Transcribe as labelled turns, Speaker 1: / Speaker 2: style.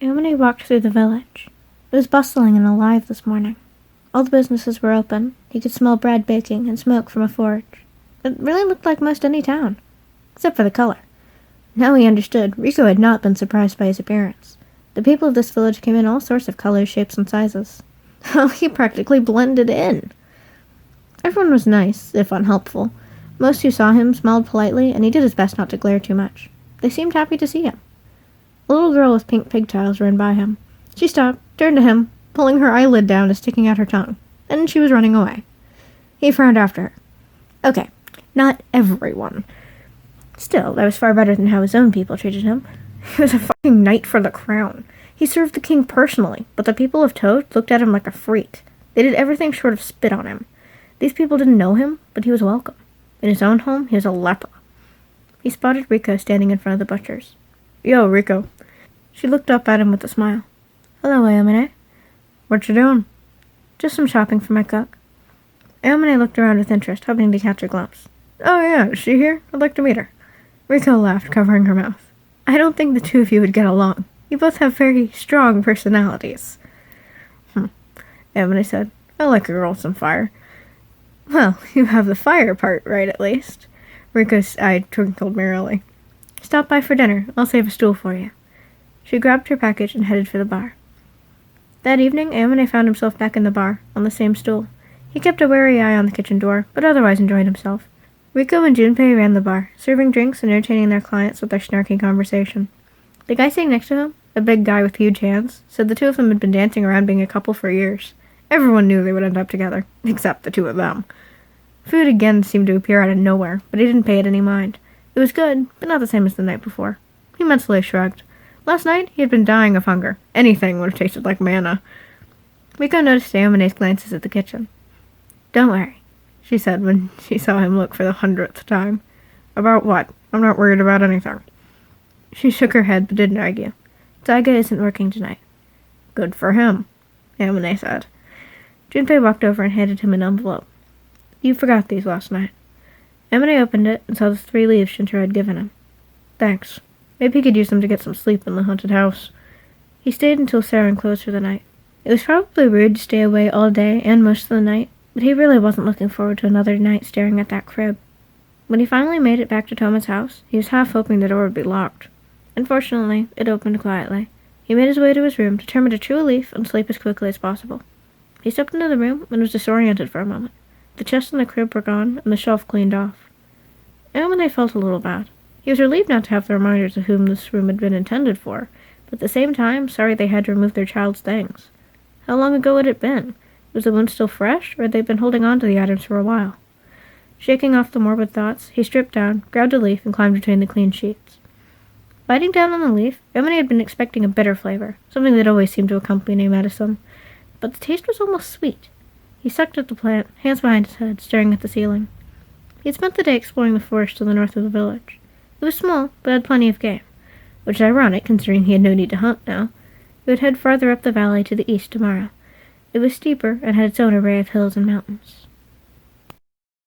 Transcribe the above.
Speaker 1: Amine walked through the village. It was bustling and alive this morning. All the businesses were open. He could smell bread baking and smoke from a forge. It really looked like most any town, except for the color. Now he understood. Rico had not been surprised by his appearance. The people of this village came in all sorts of colors, shapes, and sizes. Oh, he practically blended in. Everyone was nice, if unhelpful. Most who saw him smiled politely, and he did his best not to glare too much. They seemed happy to see him. A little girl with pink pigtails ran by him. She stopped, turned to him, pulling her eyelid down and sticking out her tongue. Then she was running away. He frowned after her. Okay, not everyone. Still, that was far better than how his own people treated him. He was a fucking knight for the crown. He served the king personally, but the people of Toad looked at him like a freak. They did everything short of spit on him. These people didn't know him, but he was welcome. In his own home, he was a leper. He spotted Rico standing in front of the butcher's. Yo, Rico. She looked up at him with a smile. Hello, Amine. What you doing? Just some shopping for my cook. Amine looked around with interest, hoping to catch a glimpse. Oh yeah, is she here? I'd like to meet her. Rico laughed, covering her mouth. I don't think the two of you would get along. You both have very strong personalities. Amine said. I like a girl with some fire. Well, you have the fire part right, at least. Rico's eye twinkled merrily. Stop by for dinner. I'll save a stool for you. She grabbed her package and headed for the bar. That evening, Amine found himself back in the bar, on the same stool. He kept a wary eye on the kitchen door, but otherwise enjoyed himself. Rico and Junpei ran the bar, serving drinks and entertaining their clients with their snarky conversation. The guy sitting next to him, a big guy with huge hands, said the two of them had been dancing around being a couple for years. Everyone knew they would end up together, except the two of them. Food again seemed to appear out of nowhere, but he didn't pay it any mind. It was good, but not the same as the night before. He mentally shrugged. Last night, he had been dying of hunger. Anything would have tasted like manna. Rico noticed Amine's glances at the kitchen. Don't worry, she said when she saw him look for the 100th time. About what? I'm not worried about anything. She shook her head but didn't argue. Taiga isn't working tonight. Good for him, Amine said. Junpei walked over and handed him an envelope. You forgot these last night. Amine opened it and saw the 3 leaves Shintaro had given him. Thanks. Maybe he could use them to get some sleep in the haunted house. He stayed until Saren closed for the night. It was probably rude to stay away all day and most of the night, but he really wasn't looking forward to another night staring at that crib. When he finally made it back to Toma's house, he was half hoping the door would be locked. Unfortunately, it opened quietly. He made his way to his room, determined to chew a leaf and sleep as quickly as possible. He stepped into the room and was disoriented for a moment. The chest and the crib were gone, and the shelf cleaned off. Amine felt a little bad. He was relieved not to have the reminders of whom this room had been intended for, but at the same time sorry they had to remove their child's things. How long ago had it been? Was the wound still fresh, or had they been holding on to the items for a while? Shaking off the morbid thoughts, he stripped down, grabbed a leaf, and climbed between the clean sheets. Biting down on the leaf, Amine had been expecting a bitter flavor, something that always seemed to accompany medicine, but the taste was almost sweet. He sucked at the plant, hands behind his head, staring at the ceiling. He had spent the day exploring the forest to the north of the village. It was small, but had plenty of game, which is ironic considering he had no need to hunt now. He would head farther up the valley to the east tomorrow. It was steeper and had its own array of hills and mountains.